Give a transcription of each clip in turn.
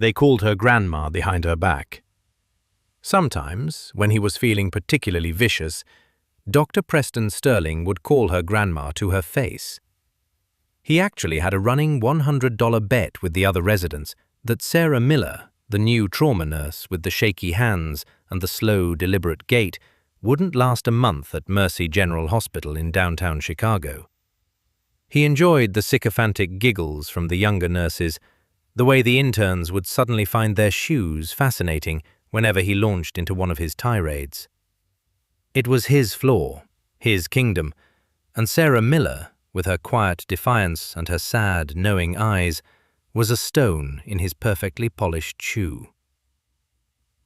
They called her grandma behind her back. Sometimes, when he was feeling particularly vicious, Dr. Preston Sterling would call her grandma to her face. He actually had a running $100 bet with the other residents that Sarah Miller, the new trauma nurse with the shaky hands and the slow, deliberate gait, wouldn't last a month at Mercy General Hospital in downtown Chicago. He enjoyed the sycophantic giggles from the younger nurses, the way the interns would suddenly find their shoes fascinating whenever he launched into one of his tirades. It was his floor, his kingdom, and Sarah Miller, with her quiet defiance and her sad, knowing eyes, was a stone in his perfectly polished shoe.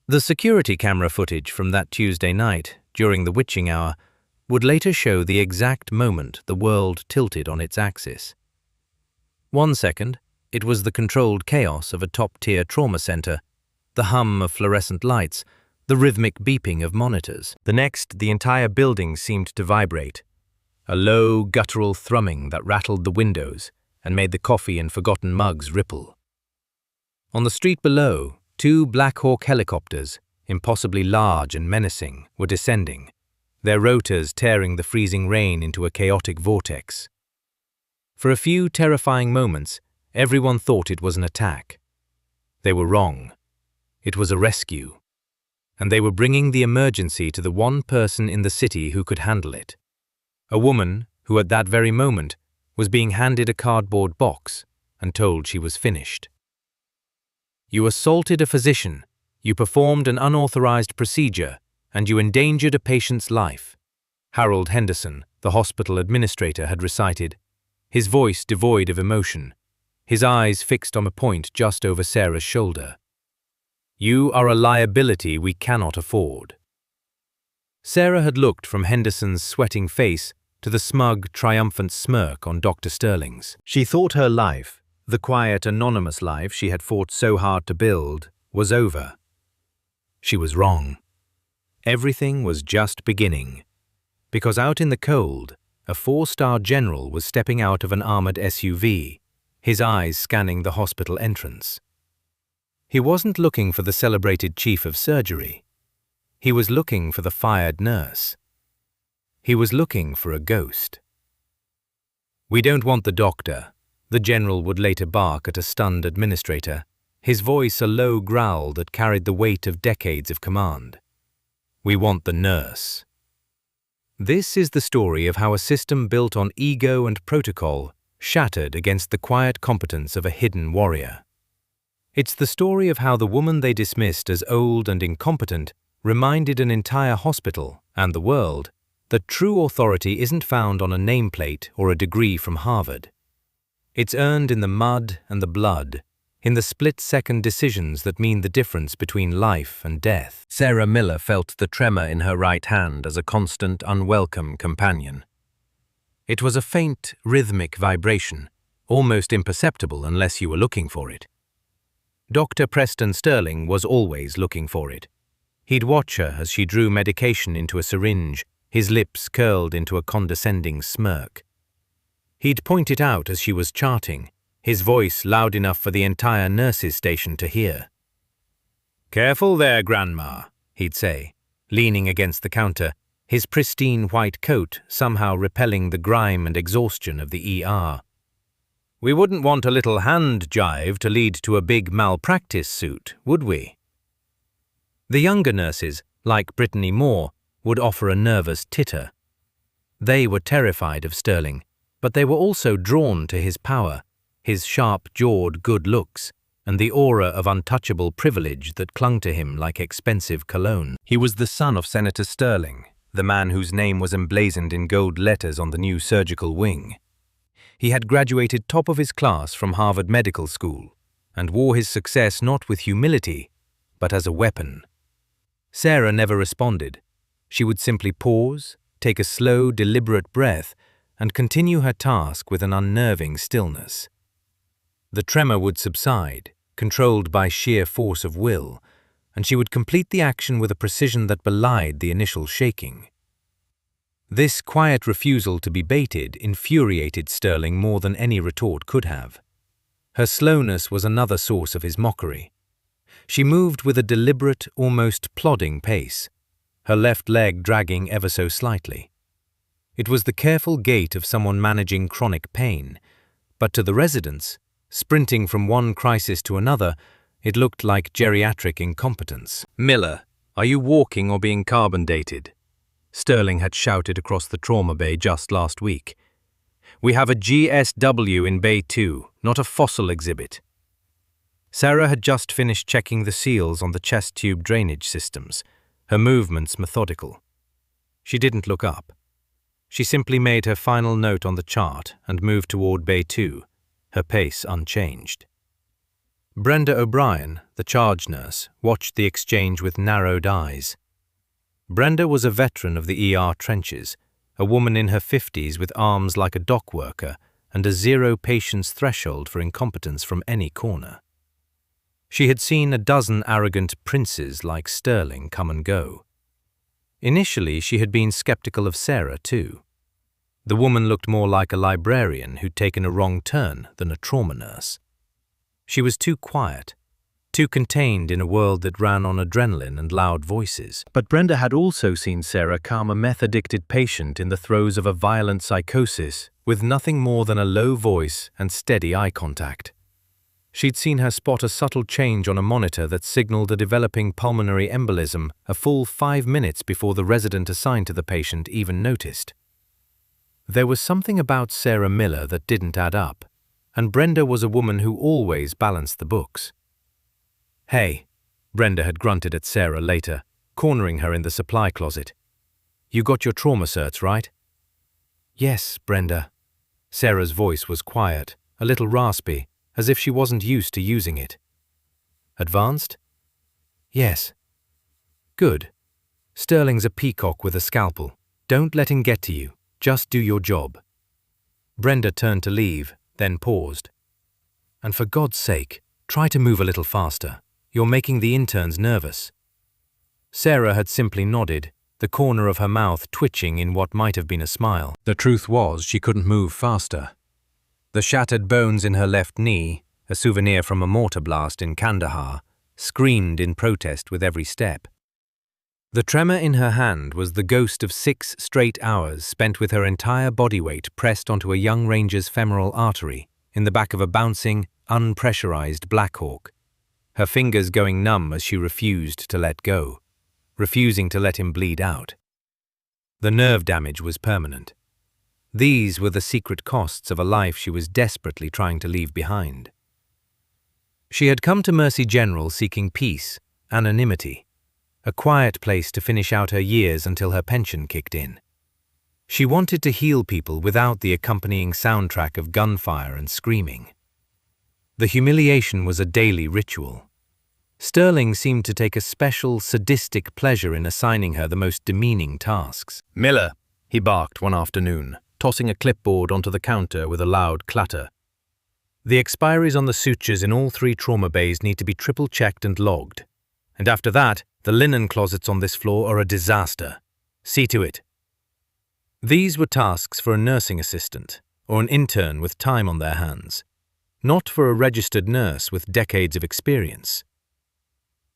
The security camera footage from that Tuesday night, during the witching hour, would later show the exact moment the world tilted on its axis. 1 second, it was the controlled chaos of a top-tier trauma center, the hum of fluorescent lights, the rhythmic beeping of monitors. The next, the entire building seemed to vibrate, a low, guttural thrumming that rattled the windows and made the coffee and forgotten mugs ripple. On the street below, 2 Black Hawk helicopters, impossibly large and menacing, were descending, their rotors tearing the freezing rain into a chaotic vortex. For a few terrifying moments, everyone thought it was an attack. They were wrong. It was a rescue. And they were bringing the emergency to the one person in the city who could handle it. A woman who at that very moment was being handed a cardboard box and told she was finished. You assaulted a physician, you performed an unauthorized procedure, and you endangered a patient's life, Harold Henderson, the hospital administrator, had recited, his voice devoid of emotion, his eyes fixed on a point just over Sarah's shoulder. You are a liability we cannot afford. Sarah had looked from Henderson's sweating face to the smug, triumphant smirk on Dr. Sterling's. She thought her life, the quiet, anonymous life she had fought so hard to build, was over. She was wrong. Everything was just beginning. Because out in the cold, a 4-star general was stepping out of an armored SUV, his eyes scanning the hospital entrance. He wasn't looking for the celebrated chief of surgery. He was looking for the fired nurse. He was looking for a ghost. We don't want the doctor, the general would later bark at a stunned administrator, his voice a low growl that carried the weight of decades of command. We want the nurse. This is the story of how a system built on ego and protocol shattered against the quiet competence of a hidden warrior. It's the story of how the woman they dismissed as old and incompetent reminded an entire hospital and the world that true authority isn't found on a nameplate or a degree from Harvard. It's earned in the mud and the blood, in the split-second decisions that mean the difference between life and death. Sarah Miller felt the tremor in her right hand as a constant, unwelcome companion. It was a faint, rhythmic vibration, almost imperceptible unless you were looking for it. Dr. Preston Sterling was always looking for it. He'd watch her as she drew medication into a syringe, his lips curled into a condescending smirk. He'd point it out as she was charting, his voice loud enough for the entire nurses' station to hear. "Careful there, Grandma," he'd say, leaning against the counter, his pristine white coat somehow repelling the grime and exhaustion of the ER. "We wouldn't want a little hand jive to lead to a big malpractice suit, would we?" The younger nurses, like Brittany Moore, would offer a nervous titter. They were terrified of Sterling, but they were also drawn to his power, his sharp-jawed good looks, and the aura of untouchable privilege that clung to him like expensive cologne. He was the son of Senator Sterling, the man whose name was emblazoned in gold letters on the new surgical wing. He had graduated top of his class from Harvard Medical School and wore his success not with humility, but as a weapon. Sarah never responded. She would simply pause, take a slow, deliberate breath, and continue her task with an unnerving stillness. The tremor would subside, controlled by sheer force of will, and she would complete the action with a precision that belied the initial shaking. This quiet refusal to be baited infuriated Sterling more than any retort could have. Her slowness was another source of his mockery, She moved with a deliberate, almost plodding pace, her left leg dragging ever so slightly. It was the careful gait of someone managing chronic pain, but to the residents, sprinting from one crisis to another, it looked like geriatric incompetence. "Miller, are you walking or being carbon dated?" Sterling had shouted across the trauma bay just last week. "We have a GSW in Bay 2, not a fossil exhibit." Sarah had just finished checking the seals on the chest tube drainage systems, her movements methodical. She didn't look up. She simply made her final note on the chart and moved toward Bay 2, her pace unchanged. Brenda O'Brien, the charge nurse, watched the exchange with narrowed eyes. Brenda was a veteran of the ER trenches, a woman in her 50s with arms like a dock worker and a zero patience threshold for incompetence from any corner. She had seen a dozen arrogant princes like Sterling come and go. Initially, she had been skeptical of Sarah, too. The woman looked more like a librarian who'd taken a wrong turn than a trauma nurse. She was too quiet, too contained in a world that ran on adrenaline and loud voices. But Brenda had also seen Sarah calm a meth-addicted patient in the throes of a violent psychosis with nothing more than a low voice and steady eye contact. She'd seen her spot a subtle change on a monitor that signaled a developing pulmonary embolism a full 5 minutes before the resident assigned to the patient even noticed. There was something about Sarah Miller that didn't add up, and Brenda was a woman who always balanced the books. "Hey," Brenda had grunted at Sarah later, cornering her in the supply closet. "You got your trauma certs, right?" "Yes, Brenda." Sarah's voice was quiet, a little raspy, as if she wasn't used to using it. "Advanced?" "Yes." "Good. Sterling's a peacock with a scalpel. Don't let him get to you. Just do your job." Brenda turned to leave, then paused. "And for God's sake, try to move a little faster. You're making the interns nervous." Sarah had simply nodded, the corner of her mouth twitching in what might have been a smile. The truth was she couldn't move faster. The shattered bones in her left knee, a souvenir from a mortar blast in Kandahar, screamed in protest with every step. The tremor in her hand was the ghost of 6 straight hours spent with her entire body weight pressed onto a young ranger's femoral artery in the back of a bouncing, unpressurized Blackhawk, her fingers going numb as she refused to let go, refusing to let him bleed out. The nerve damage was permanent. These were the secret costs of a life she was desperately trying to leave behind. She had come to Mercy General seeking peace, anonymity, a quiet place to finish out her years until her pension kicked in. She wanted to heal people without the accompanying soundtrack of gunfire and screaming. The humiliation was a daily ritual. Sterling seemed to take a special, sadistic pleasure in assigning her the most demeaning tasks. "Miller," he barked one afternoon, tossing a clipboard onto the counter with a loud clatter. "The expiries on the sutures in all 3 trauma bays need to be triple-checked and logged. And after that, the linen closets on this floor are a disaster. See to it." These were tasks for a nursing assistant or an intern with time on their hands, not for a registered nurse with decades of experience.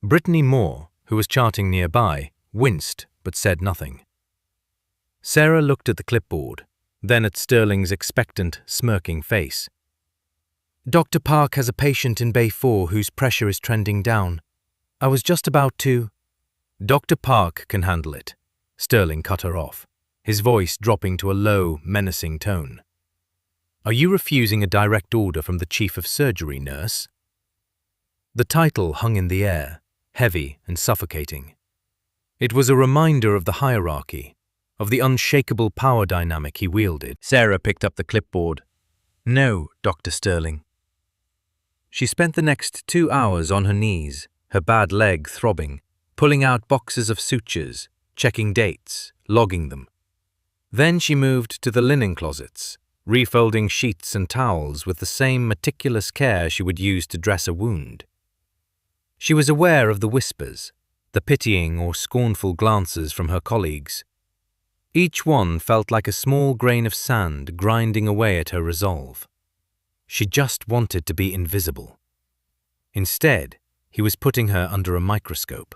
Brittany Moore, who was charting nearby, winced but said nothing. Sarah looked at the clipboard, then at Sterling's expectant, smirking face. "Dr. Park has a patient in Bay 4 whose pressure is trending down. I was just about to—" "Dr. Park can handle it," Sterling cut her off, his voice dropping to a low, menacing tone. "Are you refusing a direct order from the chief of surgery, nurse?" The title hung in the air, heavy and suffocating. It was a reminder of the hierarchy, of the unshakable power dynamic he wielded. Sarah picked up the clipboard. "No, Dr. Sterling." She spent the next 2 hours on her knees, her bad leg throbbing, pulling out boxes of sutures, checking dates, logging them. Then she moved to the linen closets, refolding sheets and towels with the same meticulous care she would use to dress a wound. She was aware of the whispers, the pitying or scornful glances from her colleagues. Each one felt like a small grain of sand grinding away at her resolve. She just wanted to be invisible. Instead, He was putting her under a microscope.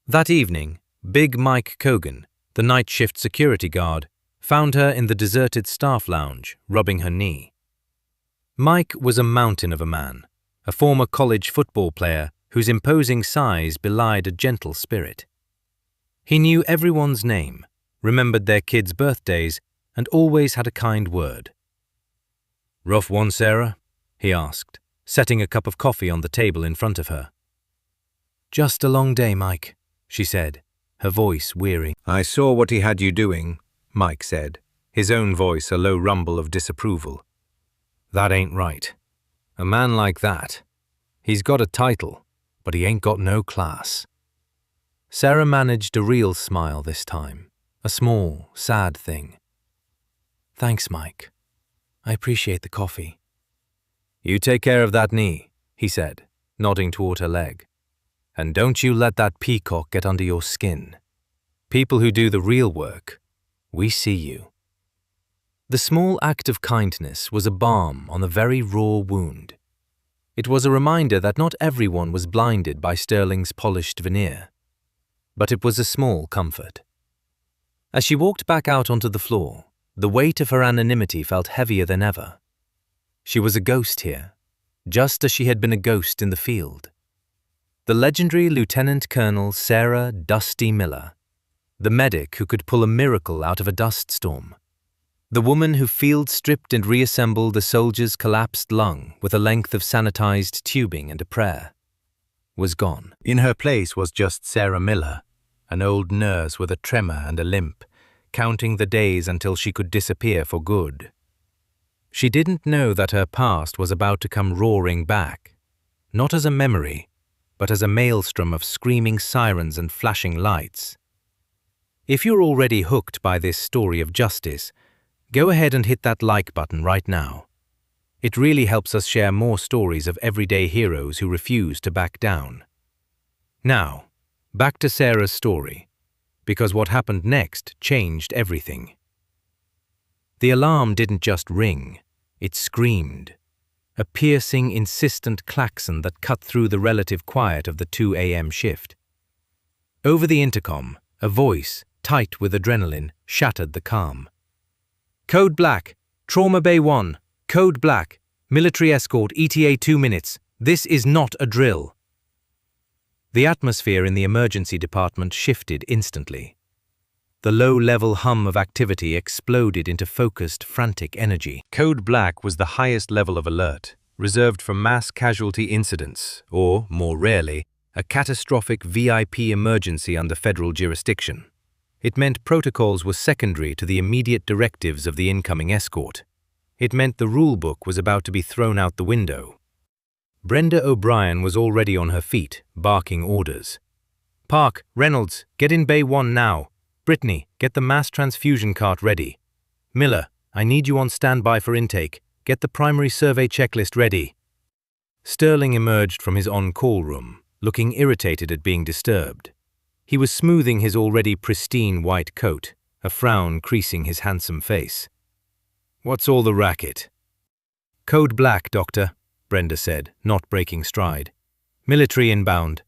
That evening, Big Mike Cogan, the night shift security guard, found her in the deserted staff lounge, rubbing her knee. Mike was a mountain of a man, a former college football player whose imposing size belied a gentle spirit. He knew everyone's name, remembered their kids' birthdays, and always had a kind word. "Rough one, Sarah?" he asked, setting a cup of coffee on the table in front of her. "Just a long day, Mike," she said, her voice weary. "I saw what he had you doing," Mike said, his own voice a low rumble of disapproval. "That ain't right. A man like that, he's got a title, but he ain't got no class." Sarah managed a real smile this time, a small, sad thing. "Thanks, Mike. I appreciate the coffee." "You take care of that knee," he said, nodding toward her leg. "And don't you let that peacock get under your skin. People who do the real work, we see you." The small act of kindness was a balm on the very raw wound. It was a reminder that not everyone was blinded by Sterling's polished veneer. But it was a small comfort. As she walked back out onto the floor, the weight of her anonymity felt heavier than ever. She was a ghost here, just as she had been a ghost in the field. The legendary Lieutenant Colonel Sarah Dusty Miller, the medic who could pull a miracle out of a dust storm. The woman who field-stripped and reassembled a soldier's collapsed lung with a length of sanitized tubing and a prayer, was gone. In her place was just Sarah Miller, an old nurse with a tremor and a limp, counting the days until she could disappear for good. She didn't know that her past was about to come roaring back, not as a memory, but as a maelstrom of screaming sirens and flashing lights. If you're already hooked by this story of justice, go ahead and hit that like button right now. It really helps us share more stories of everyday heroes who refuse to back down. Now, back to Sarah's story, because what happened next changed everything. The alarm didn't just ring, it screamed. A piercing, insistent klaxon that cut through the relative quiet of the 2 a.m. shift. Over the intercom, a voice, tight with adrenaline, shattered the calm. "Code Black, Trauma Bay 1, Code Black, military escort ETA 2 minutes. This is not a drill." The atmosphere in the emergency department shifted instantly. The low-level hum of activity exploded into focused, frantic energy. Code Black was the highest level of alert, reserved for mass casualty incidents, or, more rarely, a catastrophic VIP emergency under federal jurisdiction. It meant protocols were secondary to the immediate directives of the incoming escort. It meant the rulebook was about to be thrown out the window. Brenda O'Brien was already on her feet, barking orders. "Park, Reynolds, get in Bay 1 now. Brittany, get the mass transfusion cart ready. Miller, I need you on standby for intake. Get the primary survey checklist ready." Sterling emerged from his on-call room, looking irritated at being disturbed. He was smoothing his already pristine white coat, a frown creasing his handsome face. "What's all the racket?" "Code Black, Doctor," Brenda said, not breaking stride. "Military inbound."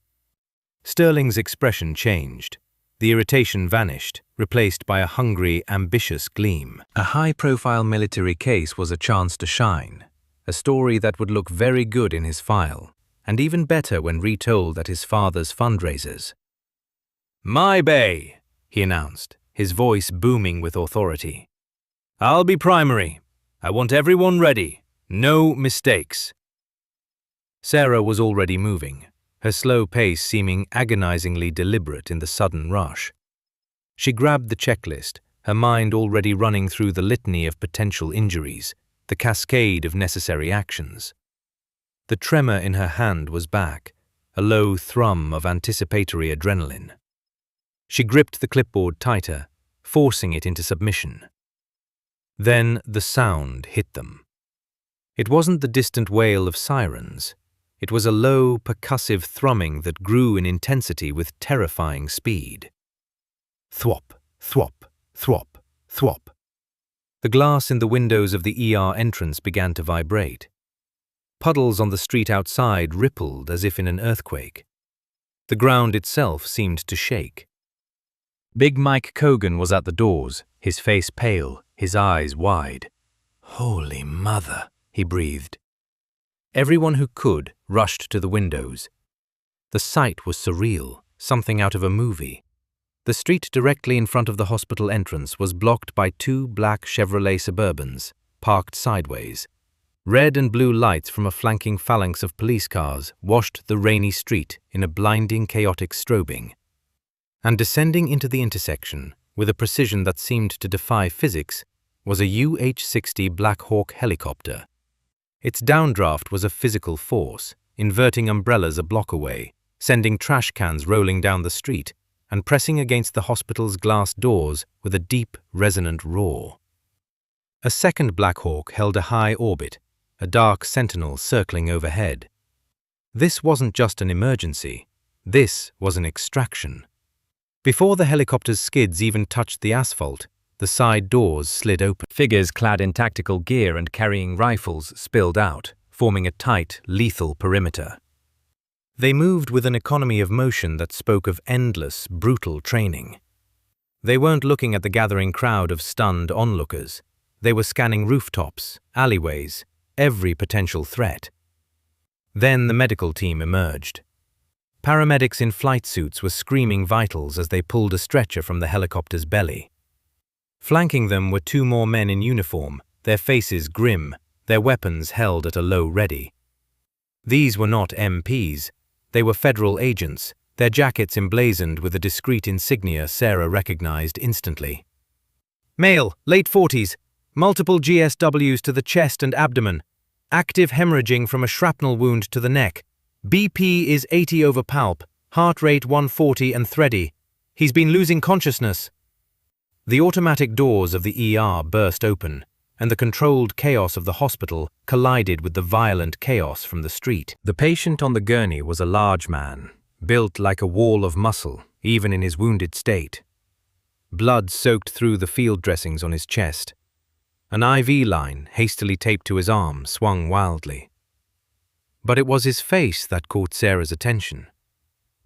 Sterling's expression changed. The irritation vanished, replaced by a hungry, ambitious gleam. A high-profile military case was a chance to shine, a story that would look very good in his file, and even better when retold at his father's fundraisers. "My bay," he announced, his voice booming with authority. "I'll be primary. I want everyone ready. No mistakes." Sarah was already moving, her slow pace seeming agonizingly deliberate in the sudden rush. She grabbed the checklist, her mind already running through the litany of potential injuries, the cascade of necessary actions. The tremor in her hand was back, a low thrum of anticipatory adrenaline. She gripped the clipboard tighter, forcing it into submission. Then the sound hit them. It wasn't the distant wail of sirens. It was a low, percussive thrumming that grew in intensity with terrifying speed. Thwop, thwop, thwop, thwop. The glass in the windows of the ER entrance began to vibrate. Puddles on the street outside rippled as if in an earthquake. The ground itself seemed to shake. Big Mike Cogan was at the doors, his face pale, his eyes wide. "Holy Mother," he breathed. Everyone who could rushed to the windows. The sight was surreal, something out of a movie. The street directly in front of the hospital entrance was blocked by two black Chevrolet Suburbans, parked sideways. Red and blue lights from a flanking phalanx of police cars washed the rainy street in a blinding, chaotic strobing. And descending into the intersection, with a precision that seemed to defy physics, was a UH-60 Black Hawk helicopter. Its downdraft was a physical force, inverting umbrellas a block away, sending trash cans rolling down the street, and pressing against the hospital's glass doors with a deep, resonant roar. A second Black Hawk held a high orbit, a dark sentinel circling overhead. This wasn't just an emergency. This was an extraction. Before the helicopter's skids even touched the asphalt, the side doors slid open. Figures clad in tactical gear and carrying rifles spilled out, forming a tight, lethal perimeter. They moved with an economy of motion that spoke of endless, brutal training. They weren't looking at the gathering crowd of stunned onlookers. They were scanning rooftops, alleyways, every potential threat. Then the medical team emerged. Paramedics in flight suits were screaming vitals as they pulled a stretcher from the helicopter's belly. Flanking them were two more men in uniform, their faces grim, their weapons held at a low ready. These were not MPs. They were federal agents, their jackets emblazoned with a discreet insignia Sarah recognized instantly. "Male, late 40s, multiple GSWs to the chest and abdomen, active hemorrhaging from a shrapnel wound to the neck. BP is 80 over palp, heart rate 140 and thready. He's been losing consciousness." The automatic doors of the ER burst open, and the controlled chaos of the hospital collided with the violent chaos from the street. The patient on the gurney was a large man, built like a wall of muscle, even in his wounded state. Blood soaked through the field dressings on his chest. An IV line, hastily taped to his arm, swung wildly. But it was his face that caught Sarah's attention.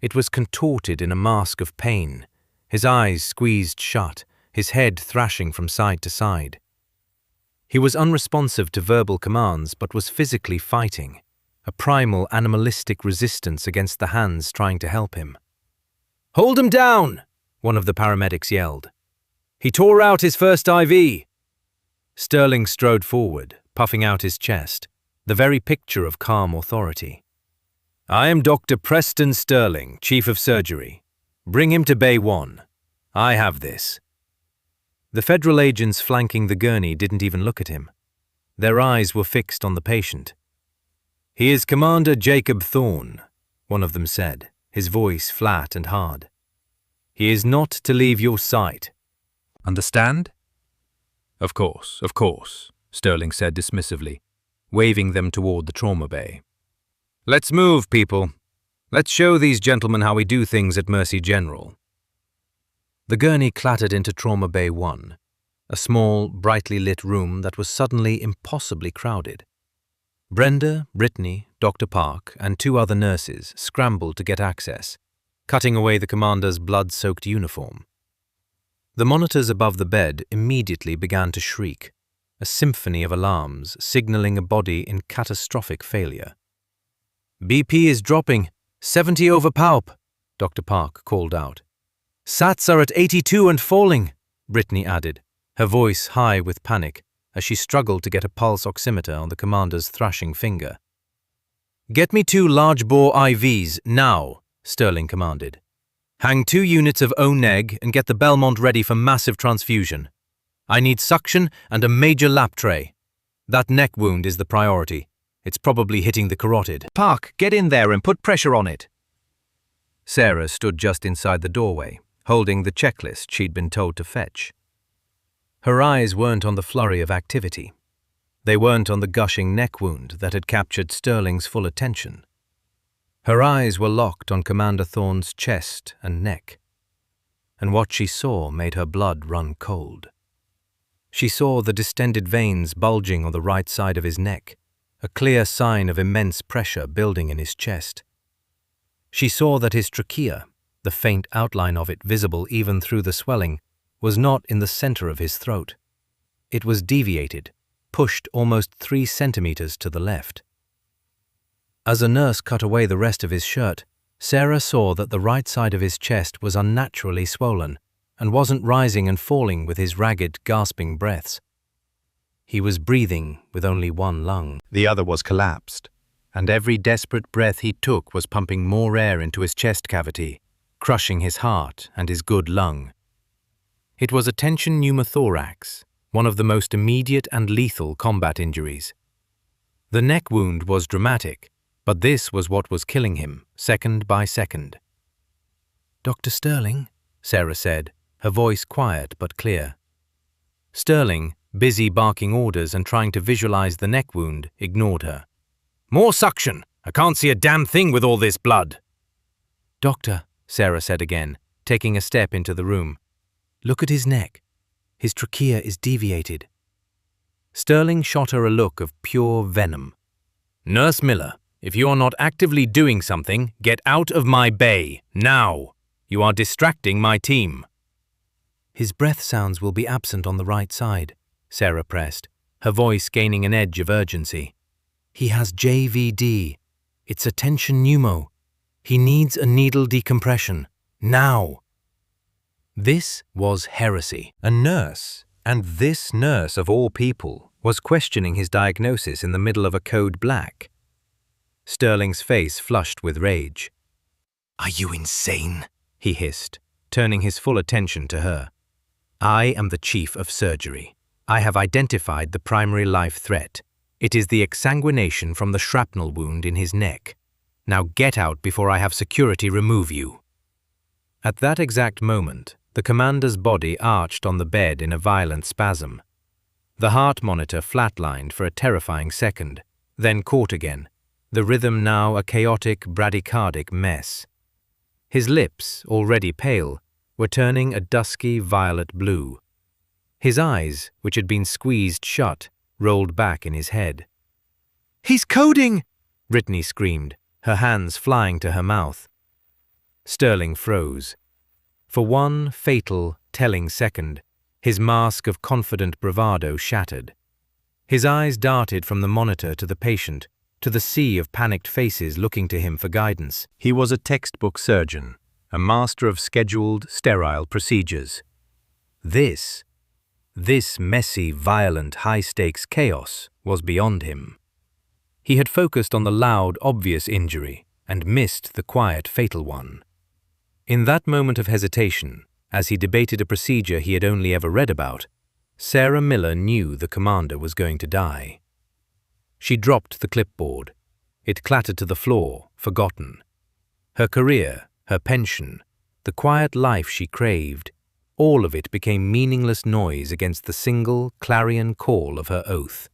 It was contorted in a mask of pain, his eyes squeezed shut, his head thrashing from side to side. He was unresponsive to verbal commands but was physically fighting, a primal animalistic resistance against the hands trying to help him. "Hold him down!" one of the paramedics yelled. "He tore out his first IV." Sterling strode forward, puffing out his chest, the very picture of calm authority. "I am Dr. Preston Sterling, Chief of Surgery. Bring him to Bay 1. I have this." The federal agents flanking the gurney didn't even look at him. Their eyes were fixed on the patient. "He is Commander Jacob Thorne," one of them said, his voice flat and hard. "He is not to leave your sight. Understand?" Of course," Sterling said dismissively, waving them toward the trauma bay. "Let's move, people. Let's show these gentlemen how we do things at Mercy General." The gurney clattered into Trauma Bay 1, a small, brightly lit room that was suddenly impossibly crowded. Brenda, Brittany, Dr. Park, and two other nurses scrambled to get access, cutting away the commander's blood-soaked uniform. The monitors above the bed immediately began to shriek, a symphony of alarms signaling a body in catastrophic failure. "BP is dropping, 70 over palp," Dr. Park called out. "Sats are at 82 and falling," Brittany added, her voice high with panic as she struggled to get a pulse oximeter on the commander's thrashing finger. "Get me 2 large-bore IVs, now," Sterling commanded. "Hang 2 units of O-neg and get the Belmont ready for massive transfusion. I need suction and a major lap tray. That neck wound is the priority. It's probably hitting the carotid." "Park, get in there and put pressure on it." Sarah stood just inside the doorway, holding the checklist she'd been told to fetch. Her eyes weren't on the flurry of activity. They weren't on the gushing neck wound that had captured Sterling's full attention. Her eyes were locked on Commander Thorne's chest and neck, and what she saw made her blood run cold. She saw the distended veins bulging on the right side of his neck, a clear sign of immense pressure building in his chest. She saw that his trachea, the faint outline of it visible even through the swelling, was not in the center of his throat. It was deviated, pushed almost 3 centimeters to the left. As a nurse cut away the rest of his shirt, Sarah saw that the right side of his chest was unnaturally swollen and wasn't rising and falling with his ragged, gasping breaths. He was breathing with only one lung. The other was collapsed, And every desperate breath he took was pumping more air into his chest cavity, crushing his heart and his good lung. It was a tension pneumothorax, one of the most immediate and lethal combat injuries. The neck wound was dramatic, but this was what was killing him, second by second. "Dr. Sterling," Sarah said, her voice quiet but clear. Sterling, busy barking orders and trying to visualize the neck wound, ignored her. "More suction! I can't see a damn thing with all this blood!" "Doctor," Sarah said again, taking a step into the room. "Look at his neck. His trachea is deviated." Sterling shot her a look of pure venom. "Nurse Miller, if you are not actively doing something, get out of my bay, now! You are distracting my team." "His breath sounds will be absent on the right side," Sarah pressed, her voice gaining an edge of urgency. "He has JVD. It's a tension pneumo. He needs a needle decompression. Now!" This was heresy. A nurse, and this nurse of all people, was questioning his diagnosis in the middle of a code black. Sterling's face flushed with rage. "Are you insane?" he hissed, turning his full attention to her. "I am the chief of surgery. I have identified the primary life threat. It is the exsanguination from the shrapnel wound in his neck. Now get out before I have security remove you." At that exact moment, the commander's body arched on the bed in a violent spasm. The heart monitor flatlined for a terrifying second, then caught again, the rhythm now a chaotic bradycardic mess. His lips, already pale, were turning a dusky violet blue. His eyes, which had been squeezed shut, rolled back in his head. "He's coding!" Brittany screamed, her hands flying to her mouth. Sterling froze. For one fatal, telling second, his mask of confident bravado shattered. His eyes darted from the monitor to the patient, to the sea of panicked faces looking to him for guidance. He was a textbook surgeon, a master of scheduled, sterile procedures. This messy, violent, high-stakes chaos was beyond him. He had focused on the loud, obvious injury and missed the quiet, fatal one. In that moment of hesitation, as he debated a procedure he had only ever read about, Sarah Miller knew the commander was going to die. She dropped the clipboard. It clattered to the floor, forgotten. Her career, her pension, the quiet life she craved, all of it became meaningless noise against the single, clarion call of her oath.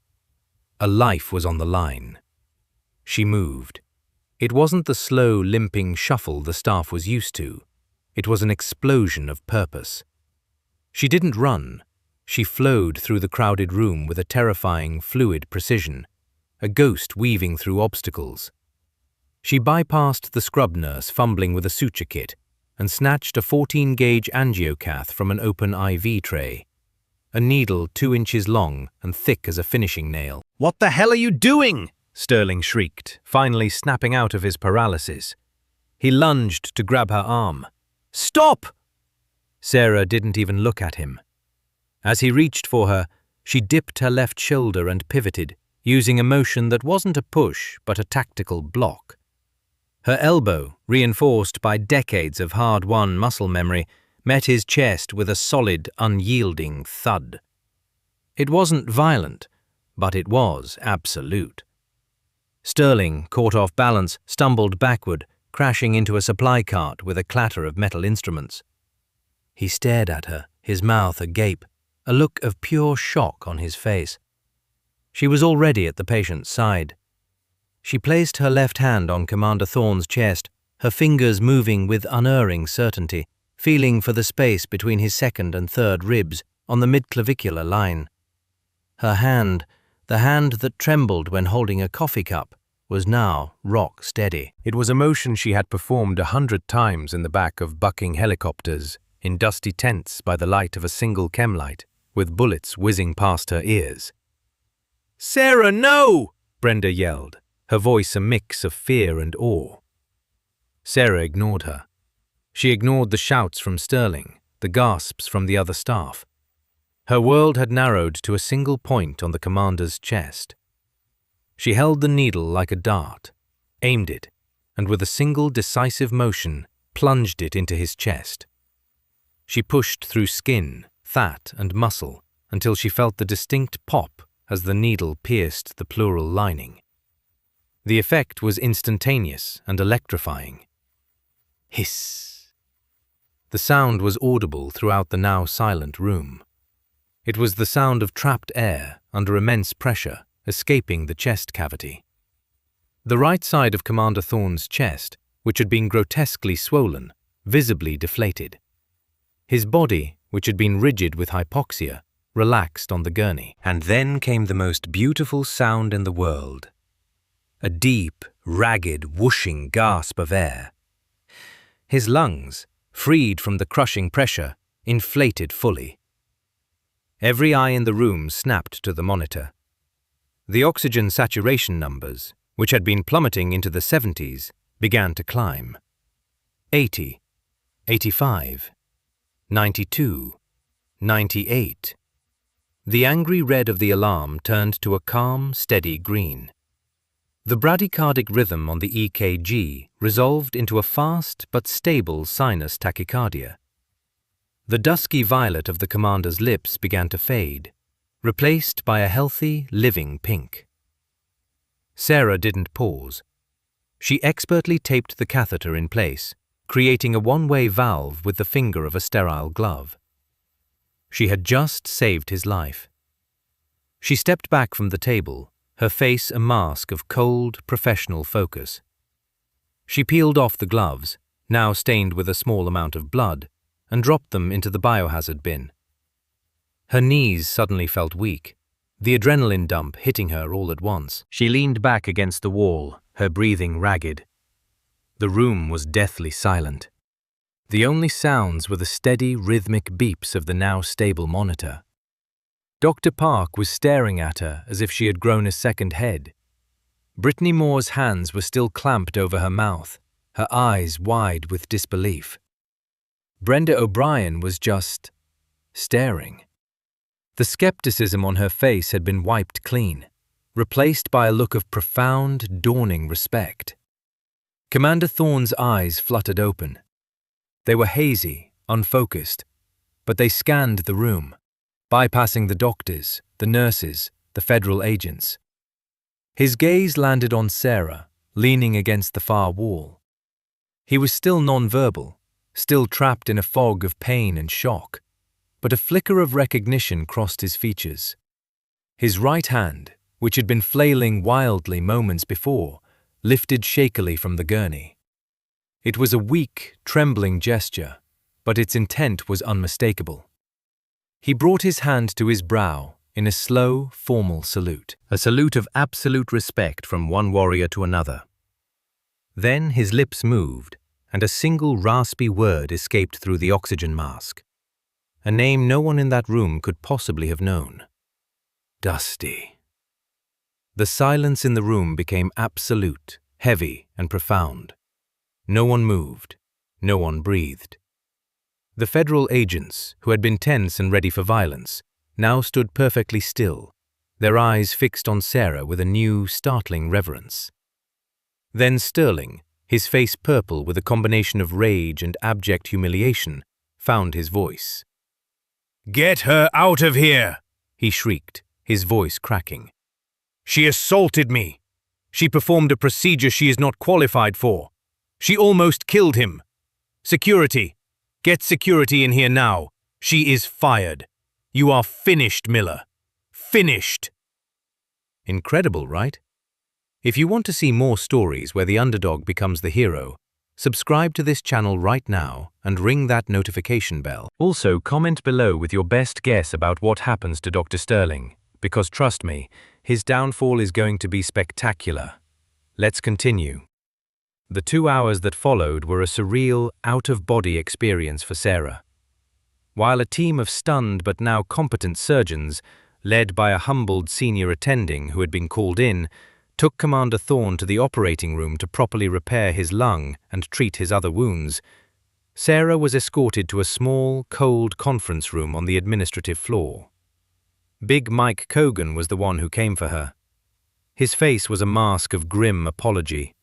A life was on the line. She moved. It wasn't the slow, limping shuffle the staff was used to. It was an explosion of purpose. She didn't run. She flowed through the crowded room with a terrifying, fluid precision, a ghost weaving through obstacles. She bypassed the scrub nurse fumbling with a suture kit and snatched a 14-gauge angiocath from an open IV tray, a needle 2 inches long and thick as a finishing nail. "What the hell are you doing?" Sterling shrieked, finally snapping out of his paralysis. He lunged to grab her arm. "Stop!" Sarah didn't even look at him. As he reached for her, she dipped her left shoulder and pivoted, using a motion that wasn't a push but a tactical block. Her elbow, reinforced by decades of hard-won muscle memory, met his chest with a solid, unyielding thud. It wasn't violent, but it was absolute. Sterling, caught off balance, stumbled backward, crashing into a supply cart with a clatter of metal instruments. He stared at her, his mouth agape, a look of pure shock on his face. She was already at the patient's side. She placed her left hand on Commander Thorne's chest, her fingers moving with unerring certainty, feeling for the space between his second and third ribs on the midclavicular line. Her hand, The hand that trembled when holding a coffee cup was now rock steady. It was a motion she had performed 100 times in the back of bucking helicopters, in dusty tents by the light of a single chemlight, with bullets whizzing past her ears. "Sarah, no!" Brenda yelled, her voice a mix of fear and awe. Sarah ignored her. She ignored the shouts from Sterling, the gasps from the other staff. Her world had narrowed to a single point on the commander's chest. She held the needle like a dart, aimed it, and with a single decisive motion, plunged it into his chest. She pushed through skin, fat, and muscle until she felt the distinct pop as the needle pierced the pleural lining. The effect was instantaneous and electrifying. Hiss. The sound was audible throughout the now silent room. It was the sound of trapped air under immense pressure escaping the chest cavity. The right side of Commander Thorne's chest, which had been grotesquely swollen, visibly deflated. His body, which had been rigid with hypoxia, relaxed on the gurney. And then came the most beautiful sound in the world. A deep, ragged, whooshing gasp of air. His lungs, freed from the crushing pressure, inflated fully. Every eye in the room snapped to the monitor. The oxygen saturation numbers, which had been plummeting into the 70s, began to climb. 80, 85, 92, 98. The angry red of the alarm turned to a calm, steady green. The bradycardic rhythm on the EKG resolved into a fast but stable sinus tachycardia. The dusky violet of the commander's lips began to fade, replaced by a healthy, living pink. Sarah didn't pause. She expertly taped the catheter in place, creating a one-way valve with the finger of a sterile glove. She had just saved his life. She stepped back from the table, her face a mask of cold, professional focus. She peeled off the gloves, now stained with a small amount of blood, and dropped them into the biohazard bin. Her knees suddenly felt weak, the adrenaline dump hitting her all at once. She leaned back against the wall, her breathing ragged. The room was deathly silent. The only sounds were the steady, rhythmic beeps of the now stable monitor. Dr. Park was staring at her as if she had grown a second head. Brittany Moore's hands were still clamped over her mouth, her eyes wide with disbelief. Brenda O'Brien was just staring. The skepticism on her face had been wiped clean, replaced by a look of profound, dawning respect. Commander Thorne's eyes fluttered open. They were hazy, unfocused, but they scanned the room, bypassing the doctors, the nurses, the federal agents. His gaze landed on Sarah, leaning against the far wall. He was still nonverbal, still trapped in a fog of pain and shock, but a flicker of recognition crossed his features. His right hand, which had been flailing wildly moments before, lifted shakily from the gurney. It was a weak, trembling gesture, but its intent was unmistakable. He brought his hand to his brow in a slow, formal salute, a salute of absolute respect from one warrior to another. Then his lips moved, and a single raspy word escaped through the oxygen mask. A name no one in that room could possibly have known. Dusty. The silence in the room became absolute, heavy, and profound. No one moved. No one breathed. The federal agents, who had been tense and ready for violence, now stood perfectly still, their eyes fixed on Sarah with a new, startling reverence. Then Sterling, his face purple with a combination of rage and abject humiliation, found his voice. "Get her out of here!" he shrieked, his voice cracking. "She assaulted me. She performed a procedure she is not qualified for. She almost killed him. Security! Get security in here now. She is fired. You are finished, Miller. Finished!" Incredible, right? If you want to see more stories where the underdog becomes the hero, subscribe to this channel right now and ring that notification bell. Also, comment below with your best guess about what happens to Dr. Sterling, because trust me, His downfall is going to be spectacular. Let's continue. The 2 hours that followed were a surreal, out-of-body experience for Sarah. While a team of stunned but now competent surgeons, led by a humbled senior attending who had been called in, took Commander Thorne to the operating room to properly repair his lung and treat his other wounds, Sarah was escorted to a small, cold conference room on the administrative floor. Big Mike Cogan was the one who came for her. His face was a mask of grim apology.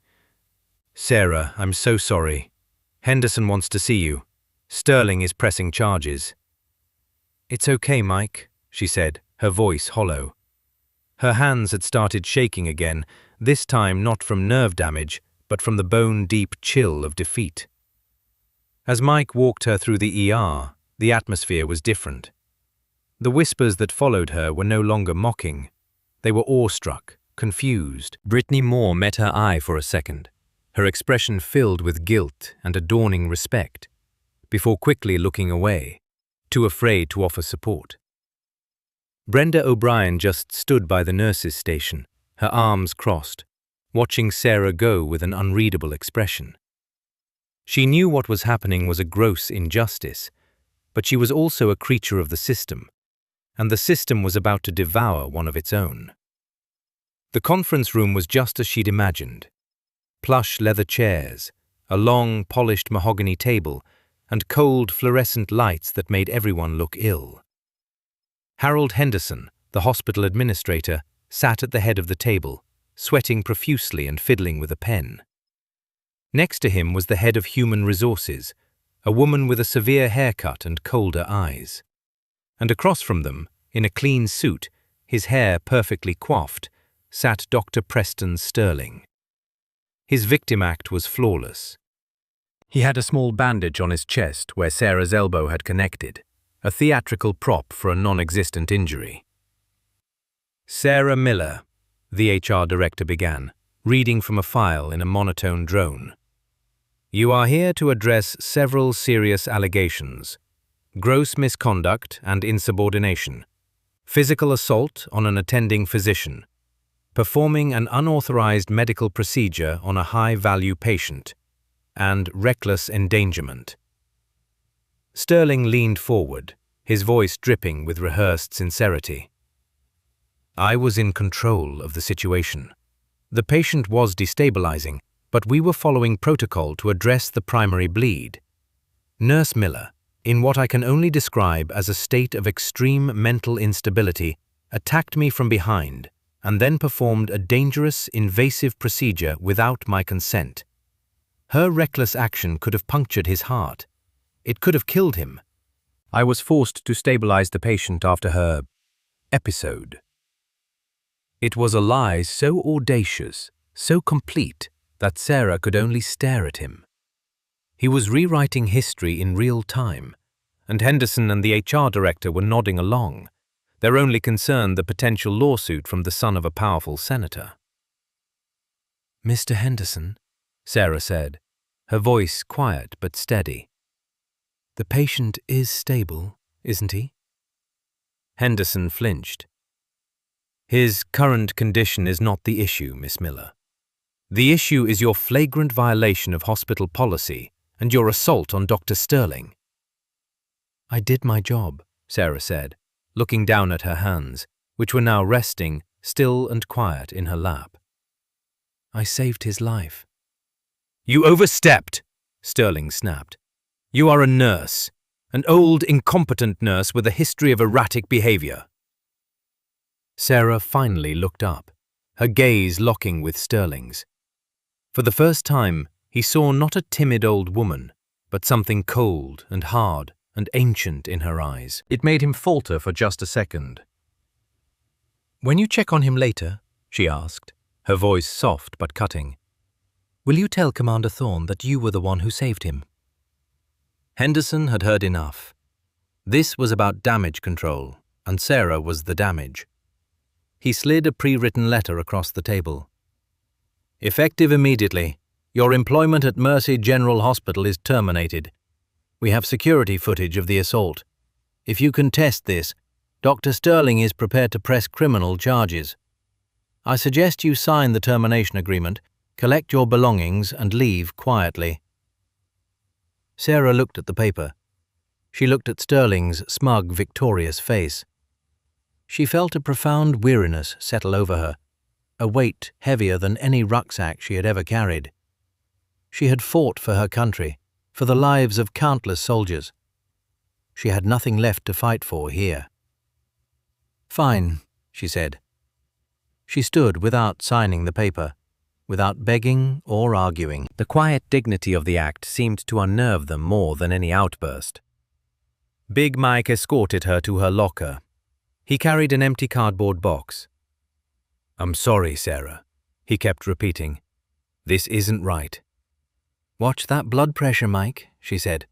"Sarah, I'm so sorry. Henderson wants to see you. Sterling is pressing charges." "It's okay, Mike," she said, her voice hollow. Her hands had started shaking again, this time not from nerve damage, but from the bone-deep chill of defeat. As Mike walked her through the ER, the atmosphere was different. The whispers that followed her were no longer mocking. They were awestruck, confused. Brittany Moore met her eye for a second, her expression filled with guilt and a dawning respect, before quickly looking away, too afraid to offer support. Brenda O'Brien just stood by the nurses' station, her arms crossed, watching Sarah go with an unreadable expression. She knew what was happening was a gross injustice, but she was also a creature of the system, and the system was about to devour one of its own. The conference room was just as she'd imagined. Plush leather chairs, a long, polished mahogany table, and cold fluorescent lights that made everyone look ill. Harold Henderson, the hospital administrator, sat at the head of the table, sweating profusely and fiddling with a pen. Next to him was the head of human resources, a woman with a severe haircut and colder eyes. And across from them, in a clean suit, his hair perfectly coiffed, sat Dr. Preston Sterling. His victim act was flawless. He had a small bandage on his chest where Sarah's elbow had connected, a theatrical prop for a non-existent injury. "Sarah Miller," the HR director began, reading from a file in a monotone drone. "You are here to address several serious allegations: gross misconduct and insubordination, physical assault on an attending physician, performing an unauthorized medical procedure on a high-value patient, and reckless endangerment." Sterling leaned forward, his voice dripping with rehearsed sincerity. "I was in control of the situation. The patient was destabilizing, but we were following protocol to address the primary bleed. Nurse Miller, in what I can only describe as a state of extreme mental instability, attacked me from behind and then performed a dangerous, invasive procedure without my consent. Her reckless action could have punctured his heart. It could have killed him. I was forced to stabilize the patient after her episode." It was a lie so audacious, so complete, that Sarah could only stare at him. He was rewriting history in real time, and Henderson and the HR director were nodding along, their only concern the potential lawsuit from the son of a powerful senator. "Mr. Henderson," Sarah said, her voice quiet but steady. "The patient is stable, isn't he?" Henderson flinched. "His current condition is not the issue, Miss Miller. The issue is your flagrant violation of hospital policy and your assault on Dr. Sterling." "I did my job," Sarah said, looking down at her hands, which were now resting, still and quiet, in her lap. "I saved his life." "You overstepped," Sterling snapped. "You are a nurse, an old, incompetent nurse with a history of erratic behavior." Sarah finally looked up, her gaze locking with Sterling's. For the first time, he saw not a timid old woman, but something cold and hard and ancient in her eyes. It made him falter for just a second. "When you check on him later," she asked, her voice soft but cutting, "will you tell Commander Thorne that you were the one who saved him?" Henderson had heard enough. This was about damage control, and Sarah was the damage. He slid a pre-written letter across the table. "Effective immediately. Your employment at Mercy General Hospital is terminated. We have security footage of the assault. If you contest this, Dr. Sterling is prepared to press criminal charges. I suggest you sign the termination agreement, collect your belongings, and leave quietly." Sarah looked at the paper. She looked at Sterling's smug, victorious face. She felt a profound weariness settle over her, a weight heavier than any rucksack she had ever carried. She had fought for her country, for the lives of countless soldiers. She had nothing left to fight for here. "Fine," she said. She stood without signing the paper, without begging or arguing. The quiet dignity of the act seemed to unnerve them more than any outburst. Big Mike escorted her to her locker. He carried an empty cardboard box. "I'm sorry, Sarah," he kept repeating. "This isn't right." "Watch that blood pressure, Mike," she said,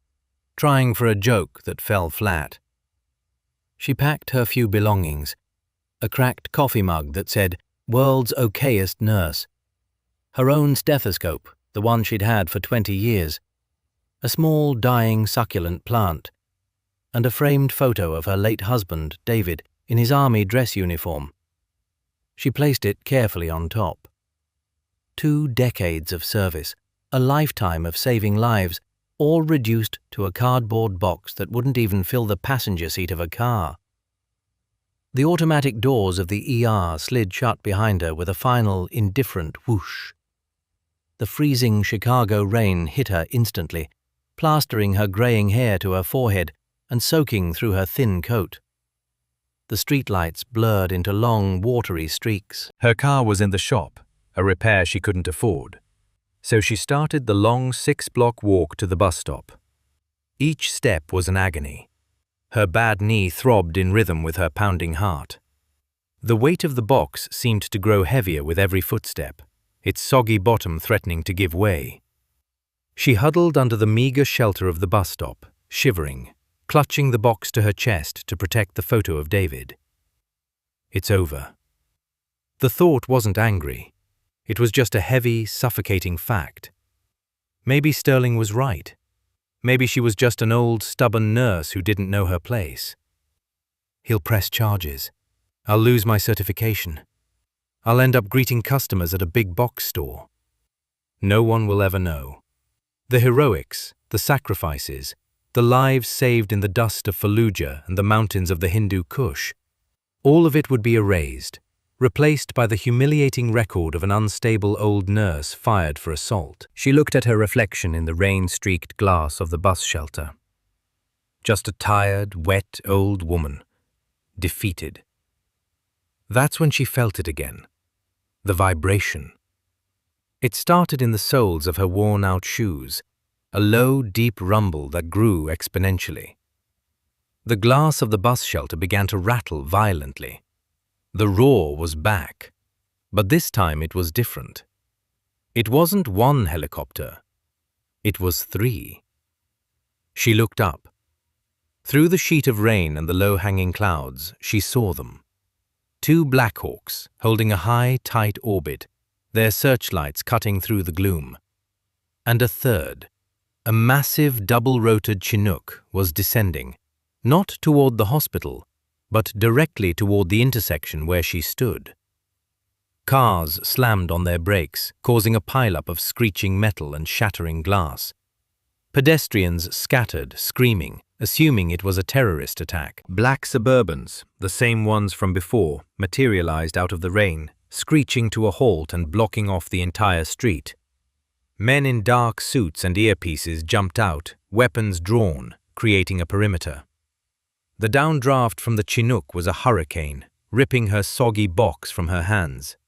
trying for a joke that fell flat. She packed her few belongings, a cracked coffee mug that said, "World's okayest nurse," her own stethoscope, the one she'd had for 20 years, a small dying succulent plant, and a framed photo of her late husband, David, in his army dress uniform. She placed it carefully on top. 2 decades of service, a lifetime of saving lives, all reduced to a cardboard box that wouldn't even fill the passenger seat of a car. The automatic doors of the ER slid shut behind her with a final, indifferent whoosh. The freezing Chicago rain hit her instantly, plastering her graying hair to her forehead and soaking through her thin coat. The streetlights blurred into long, watery streaks. Her car was in the shop, a repair she couldn't afford. So she started the long 6-block walk to the bus stop. Each step was an agony. Her bad knee throbbed in rhythm with her pounding heart. The weight of the box seemed to grow heavier with every footstep, its soggy bottom threatening to give way. She huddled under the meager shelter of the bus stop, shivering, clutching the box to her chest to protect the photo of David. It's over. The thought wasn't angry. It was just a heavy, suffocating fact. Maybe Sterling was right. Maybe she was just an old, stubborn nurse who didn't know her place. He'll press charges. I'll lose my certification. I'll end up greeting customers at a big box store. No one will ever know. The heroics, the sacrifices, the lives saved in the dust of Fallujah and the mountains of the Hindu Kush, all of it would be erased, replaced by the humiliating record of an unstable old nurse fired for assault. She looked at her reflection in the rain-streaked glass of the bus shelter. Just a tired, wet old woman, defeated. That's when she felt it again, the vibration. It started in the soles of her worn-out shoes, a low, deep rumble that grew exponentially. The glass of the bus shelter began to rattle violently. The roar was back, but this time it was different. It wasn't one helicopter. It was 3. She looked up. Through the sheet of rain and the low-hanging clouds, she saw them. 2 Blackhawks holding a high, tight orbit, their searchlights cutting through the gloom. And a third, a massive double-rotored Chinook, was descending, not toward the hospital, but directly toward the intersection where she stood. Cars slammed on their brakes, causing a pileup of screeching metal and shattering glass. Pedestrians scattered, screaming, assuming it was a terrorist attack. Black Suburbans, the same ones from before, materialized out of the rain, screeching to a halt and blocking off the entire street. Men in dark suits and earpieces jumped out, weapons drawn, creating a perimeter. The downdraft from the Chinook was a hurricane, ripping her soggy box from her hands.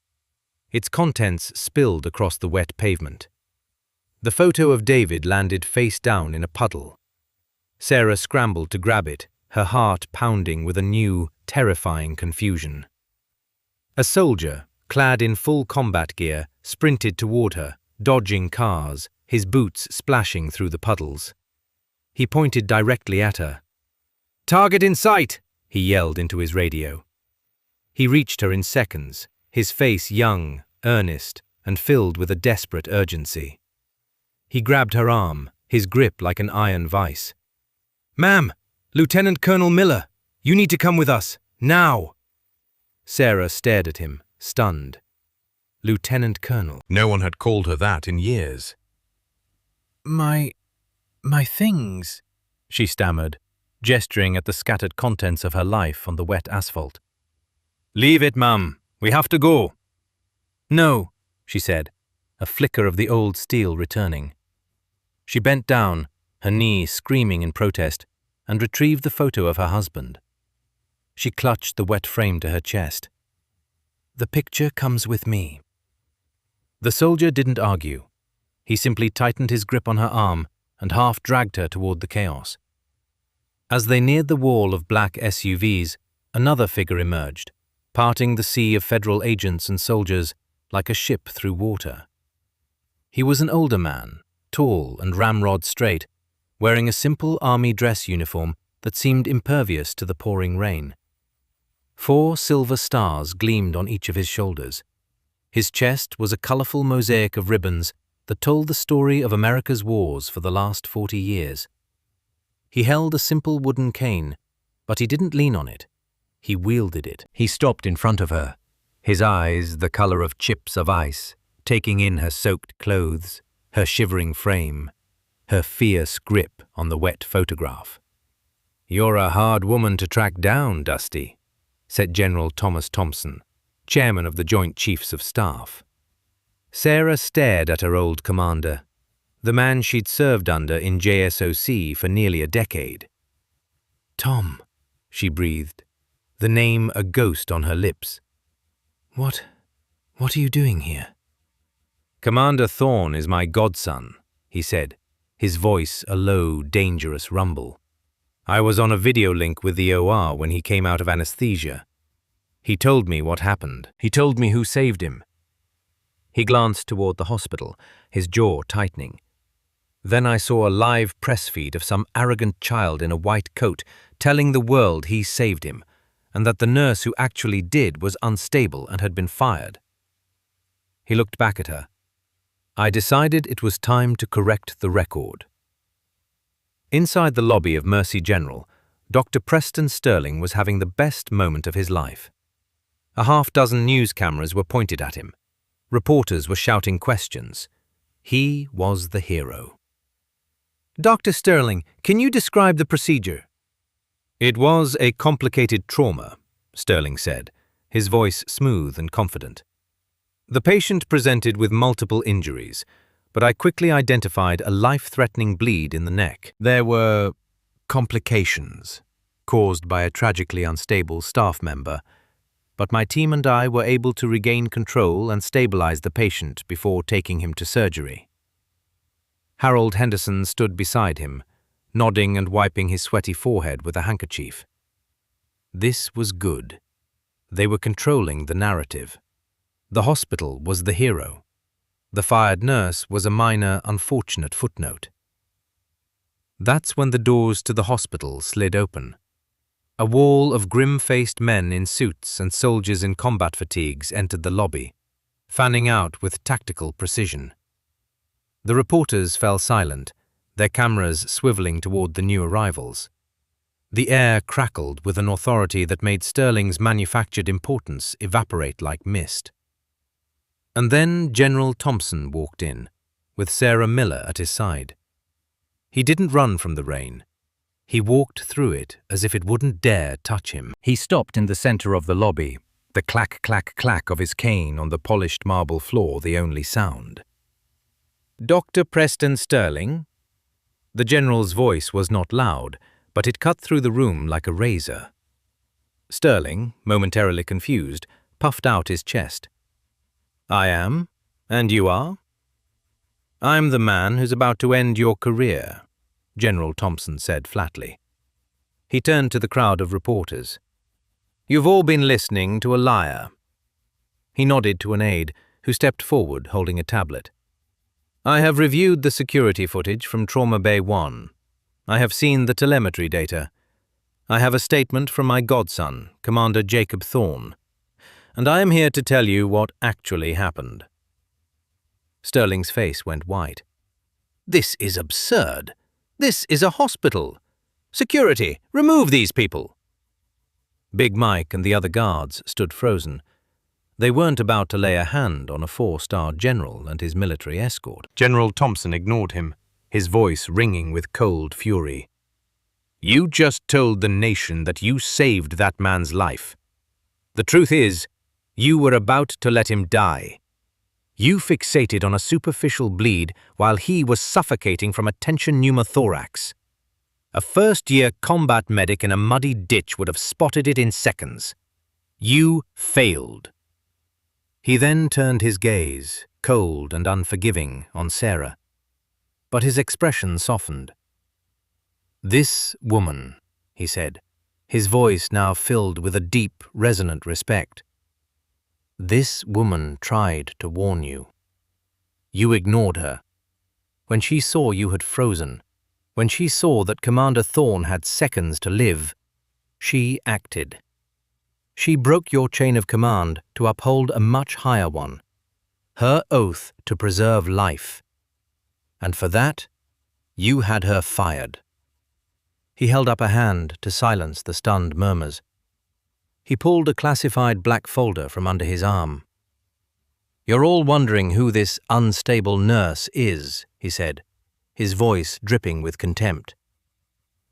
Its contents spilled across the wet pavement. The photo of David landed face down in a puddle. Sarah scrambled to grab it, her heart pounding with a new, terrifying confusion. A soldier, clad in full combat gear, sprinted toward her, dodging cars, his boots splashing through the puddles. He pointed directly at her. "Target in sight!" he yelled into his radio. He reached her in seconds, his face young, earnest, and filled with a desperate urgency. He grabbed her arm, his grip like an iron vice. "Ma'am, Lieutenant Colonel Miller, you need to come with us, now!" Sarah stared at him, stunned. Lieutenant Colonel. No one had called her that in years. My things, she stammered, gesturing at the scattered contents of her life on the wet asphalt. Leave it, Mum. We have to go. No, she said, a flicker of the old steel returning. She bent down, her knee screaming in protest, and retrieved the photo of her husband. She clutched the wet frame to her chest. The picture comes with me. The soldier didn't argue. He simply tightened his grip on her arm and half dragged her toward the chaos. As they neared the wall of black SUVs, another figure emerged, parting the sea of federal agents and soldiers like a ship through water. He was an older man, tall and ramrod straight, wearing a simple army dress uniform that seemed impervious to the pouring rain. 4 silver stars gleamed on each of his shoulders. His chest was a colorful mosaic of ribbons that told the story of America's wars for the last 40 years. He held a simple wooden cane, but he didn't lean on it. He wielded it. He stopped in front of her, his eyes the color of chips of ice, taking in her soaked clothes, her shivering frame, her fierce grip on the wet photograph. You're a hard woman to track down, Dusty, said General Thomas Thompson, chairman of the Joint Chiefs of Staff. Sarah stared at her old commander, the man she'd served under in JSOC for nearly a decade. Tom, she breathed, the name a ghost on her lips. What are you doing here? Commander Thorne is my godson, he said, his voice a low, dangerous rumble. I was on a video link with the OR when he came out of anesthesia. He told me what happened. He told me who saved him. He glanced toward the hospital, his jaw tightening. Then I saw a live press feed of some arrogant child in a white coat telling the world he saved him, and that the nurse who actually did was unstable and had been fired. He looked back at her. I decided it was time to correct the record. Inside the lobby of Mercy General, Dr. Preston Sterling was having the best moment of his life. A half-dozen news cameras were pointed at him. Reporters were shouting questions. He was the hero. Dr. Sterling, can you describe the procedure? It was a complicated trauma, Sterling said, his voice smooth and confident. The patient presented with multiple injuries, but I quickly identified a life-threatening bleed in the neck. There were complications caused by a tragically unstable staff member, but my team and I were able to regain control and stabilize the patient before taking him to surgery. Harold Henderson stood beside him, nodding and wiping his sweaty forehead with a handkerchief. This was good. They were controlling the narrative. The hospital was the hero. The fired nurse was a minor, unfortunate footnote. That's when the doors to the hospital slid open. A wall of grim-faced men in suits and soldiers in combat fatigues entered the lobby, fanning out with tactical precision. The reporters fell silent, their cameras swiveling toward the new arrivals. The air crackled with an authority that made Sterling's manufactured importance evaporate like mist. And then General Thompson walked in, with Sarah Miller at his side. He didn't run from the rain. He walked through it as if it wouldn't dare touch him. He stopped in the center of the lobby, the clack, clack, clack of his cane on the polished marble floor the only sound. Dr. Preston Sterling? The general's voice was not loud, but it cut through the room like a razor. Sterling, momentarily confused, puffed out his chest. I am, and you are? I'm the man who's about to end your career, General Thompson said flatly. He turned to the crowd of reporters. You've all been listening to a liar. He nodded to an aide, who stepped forward holding a tablet. I have reviewed the security footage from Trauma Bay 1. I have seen the telemetry data. I have a statement from my godson, Commander Jacob Thorne, and I am here to tell you what actually happened. Sterling's face went white. This is absurd. This is a hospital. Security, remove these people. Big Mike and the other guards stood frozen. They weren't about to lay a hand on a 4-star general and his military escort. General Thompson ignored him, his voice ringing with cold fury. "You just told the nation that you saved that man's life. The truth is, you were about to let him die. You fixated on a superficial bleed while he was suffocating from a tension pneumothorax. A first-year combat medic in a muddy ditch would have spotted it in seconds. You failed." He then turned his gaze, cold and unforgiving, on Sarah. But his expression softened. "This woman," he said, his voice now filled with a deep, resonant respect. "This woman tried to warn you. You ignored her. When she saw you had frozen, when she saw that Commander Thorne had seconds to live, she acted. She broke your chain of command to uphold a much higher one, her oath to preserve life. And for that, you had her fired." He held up a hand to silence the stunned murmurs. He pulled a classified black folder from under his arm. "You're all wondering who this unstable nurse is," he said, his voice dripping with contempt.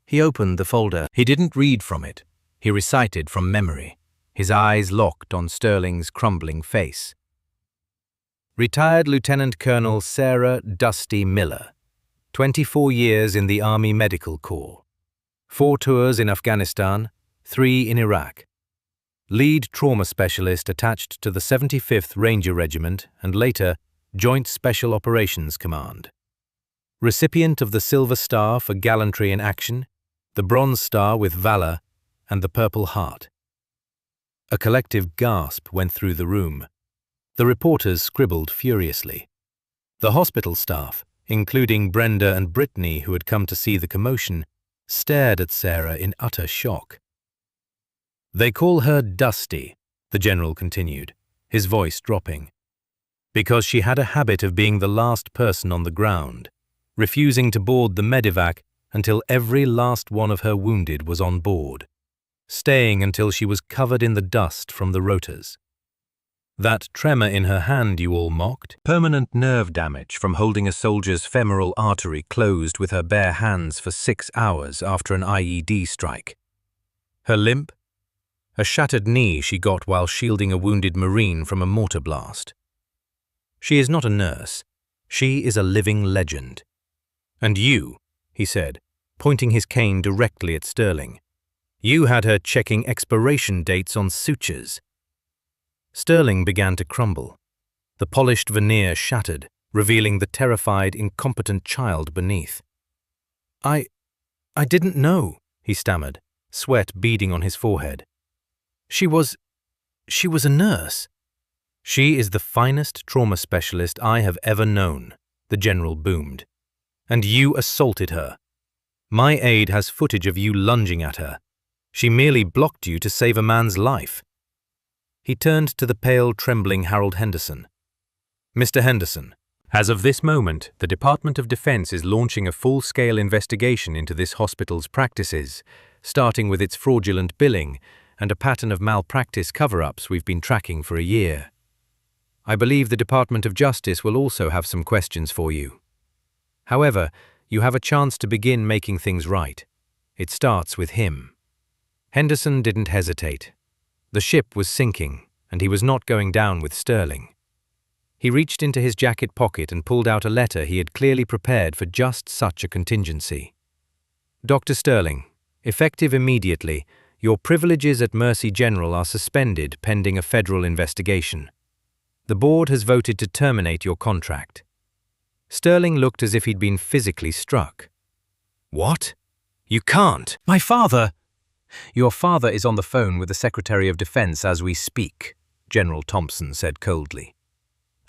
He opened the folder. He didn't read from it. He recited from memory, his eyes locked on Sterling's crumbling face. "Retired Lieutenant Colonel Sarah Dusty Miller, 24 years in the Army Medical Corps. 4 tours in Afghanistan, 3 in Iraq. Lead trauma specialist attached to the 75th Ranger Regiment and later Joint Special Operations Command. Recipient of the Silver Star for gallantry in action, the Bronze Star with valor, and the Purple Heart." A collective gasp went through the room. The reporters scribbled furiously. The hospital staff, including Brenda and Brittany, who had come to see the commotion, stared at Sarah in utter shock. "They call her Dusty," the general continued, his voice dropping, "because she had a habit of being the last person on the ground, refusing to board the medevac until every last one of her wounded was on board, staying until she was covered in the dust from the rotors. That tremor in her hand you all mocked? Permanent nerve damage from holding a soldier's femoral artery closed with her bare hands for 6 hours after an IED strike. Her limp? A shattered knee she got while shielding a wounded Marine from a mortar blast. She is not a nurse. She is a living legend. And you," he said, pointing his cane directly at Sterling, "you had her checking expiration dates on sutures." Sterling began to crumble. The polished veneer shattered, revealing the terrified, incompetent child beneath. I didn't know," he stammered, sweat beading on his forehead. She was a nurse." "She is the finest trauma specialist I have ever known," the general boomed. "And you assaulted her. My aide has footage of you lunging at her. She merely blocked you to save a man's life." He turned to the pale, trembling Harold Henderson. "Mr. Henderson, as of this moment, the Department of Defense is launching a full-scale investigation into this hospital's practices, starting with its fraudulent billing and a pattern of malpractice cover-ups we've been tracking for a year. I believe the Department of Justice will also have some questions for you. However, you have a chance to begin making things right. It starts with him." Henderson didn't hesitate. The ship was sinking, and he was not going down with Sterling. He reached into his jacket pocket and pulled out a letter he had clearly prepared for just such a contingency. "Dr. Sterling, effective immediately, your privileges at Mercy General are suspended pending a federal investigation. The board has voted to terminate your contract." Sterling looked as if he'd been physically struck. "What? You can't! My father!" "Your father is on the phone with the Secretary of Defense as we speak," General Thompson said coldly.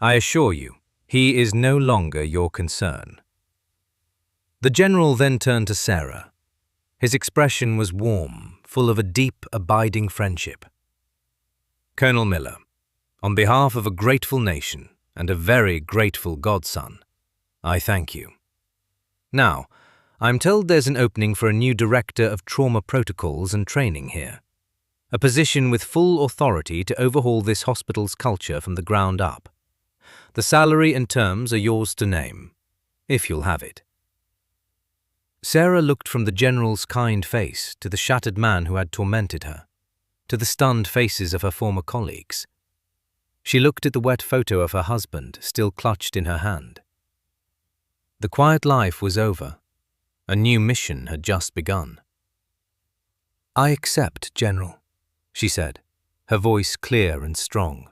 "I assure you, he is no longer your concern." The general then turned to Sarah. His expression was warm, full of a deep, abiding friendship. "Colonel Miller, on behalf of a grateful nation and a very grateful godson, I thank you. Now, I'm told there's an opening for a new director of trauma protocols and training here. a position with full authority to overhaul this hospital's culture from the ground up. The salary and terms are yours to name, if you'll have it." Sarah looked from the general's kind face to the shattered man who had tormented her, to the stunned faces of her former colleagues. She looked at the wet photo of her husband still clutched in her hand. The quiet life was over. A new mission had just begun. "I accept, General," she said, her voice clear and strong.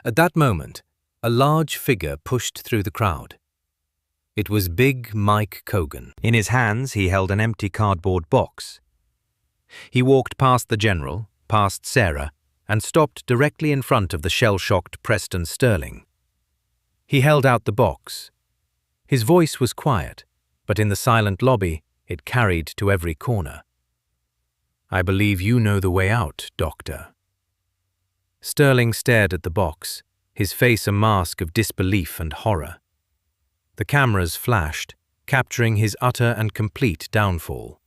At that moment, a large figure pushed through the crowd. It was Big Mike Cogan. In his hands, he held an empty cardboard box. He walked past the general, past Sarah, and stopped directly in front of the shell-shocked Preston Sterling. He held out the box. His voice was quiet, but in the silent lobby, it carried to every corner. "I believe you know the way out, Doctor." Sterling stared at the box, his face a mask of disbelief and horror. The cameras flashed, capturing his utter and complete downfall.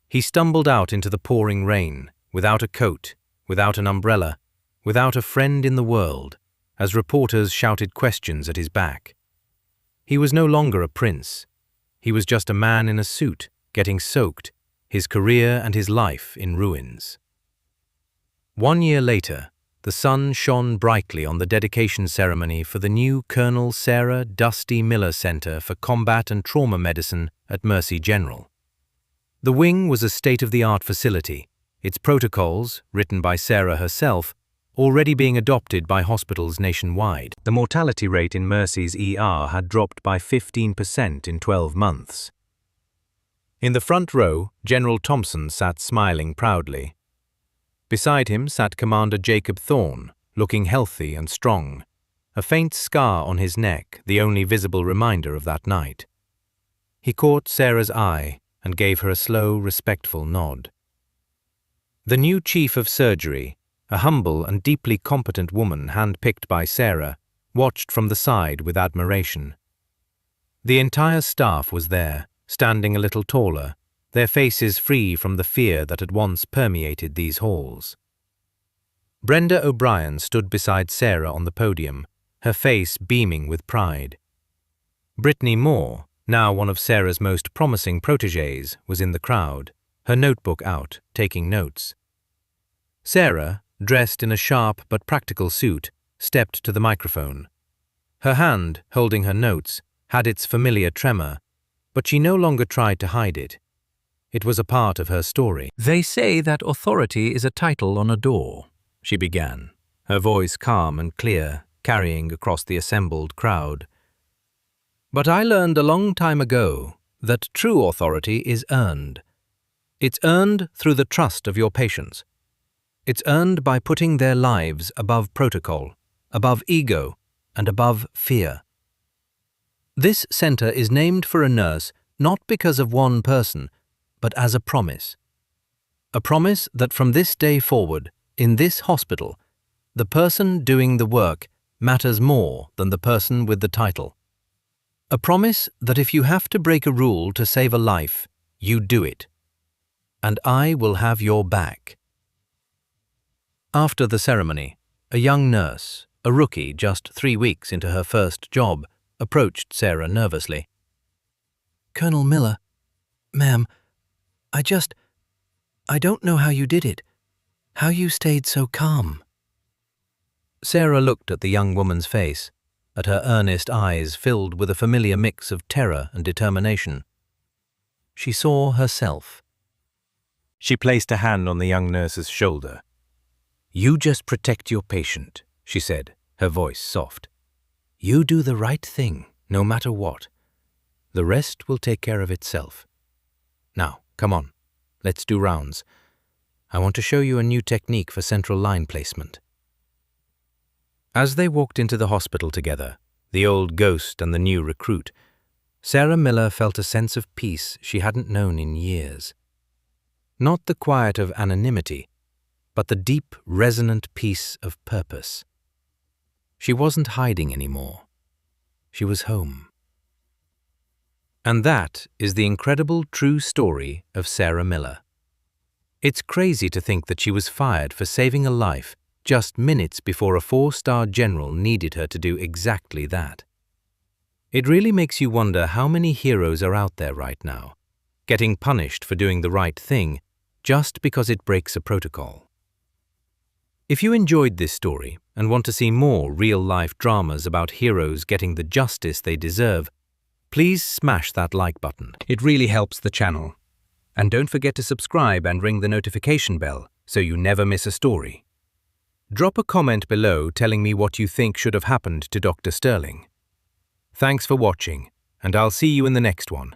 He stumbled out into the pouring rain, without a coat, without an umbrella, without a friend in the world, as reporters shouted questions at his back. He was no longer a prince. He was just a man in a suit, getting soaked, his career and his life in ruins. 1 year later, the sun shone brightly on the dedication ceremony for the new Colonel Sarah Dusty Miller Center for Combat and Trauma Medicine at Mercy General. The wing was a state-of-the-art facility, its protocols, written by Sarah herself, already being adopted by hospitals nationwide. The mortality rate in Mercy's ER had dropped by 15% in 12 months. In the front row, General Thompson sat smiling proudly. Beside him sat Commander Jacob Thorne, looking healthy and strong, a faint scar on his neck the only visible reminder of that night. He caught Sarah's eye and gave her a slow, respectful nod. The new chief of surgery, a humble and deeply competent woman handpicked by Sarah, watched from the side with admiration. The entire staff was there, standing a little taller, their faces free from the fear that had once permeated these halls. Brenda O'Brien stood beside Sarah on the podium, her face beaming with pride. Brittany Moore, now one of Sarah's most promising protégés, was in the crowd, her notebook out, taking notes. Sarah, dressed in a sharp but practical suit, stepped to the microphone. Her hand, holding her notes, had its familiar tremor, but she no longer tried to hide it. It was a part of her story. "They say that authority is a title on a door," she began, her voice calm and clear, carrying across the assembled crowd. "But I learned a long time ago that true authority is earned. It's earned through the trust of your patients. It's earned by putting their lives above protocol, above ego, and above fear. This center is named for a nurse not because of one person, but as a promise. A promise that from this day forward, in this hospital, the person doing the work matters more than the person with the title. A promise that if you have to break a rule to save a life, you do it. And I will have your back." After the ceremony, a young nurse, a rookie just 3 weeks into her first job, approached Sarah nervously. "Colonel Miller, ma'am, I don't know how you did it, how you stayed so calm." Sarah looked at the young woman's face, at her earnest eyes filled with a familiar mix of terror and determination. She saw herself. She placed a hand on the young nurse's shoulder. "You just protect your patient," she said, her voice soft. "You do the right thing, no matter what. The rest will take care of itself. Now, come on, let's do rounds. I want to show you a new technique for central line placement." As they walked into the hospital together, the old ghost and the new recruit, Sarah Miller felt a sense of peace she hadn't known in years. Not the quiet of anonymity, but the deep, resonant peace of purpose. She wasn't hiding anymore. She was home. And that is the incredible true story of Sarah Miller. It's crazy to think that she was fired for saving a life just minutes before a 4-star general needed her to do exactly that. It really makes you wonder how many heroes are out there right now, getting punished for doing the right thing just because it breaks a protocol. If you enjoyed this story and want to see more real-life dramas about heroes getting the justice they deserve, please smash that like button. It really helps the channel. And don't forget to subscribe and ring the notification bell so you never miss a story. Drop a comment below telling me what you think should have happened to Dr. Sterling. Thanks for watching, and I'll see you in the next one.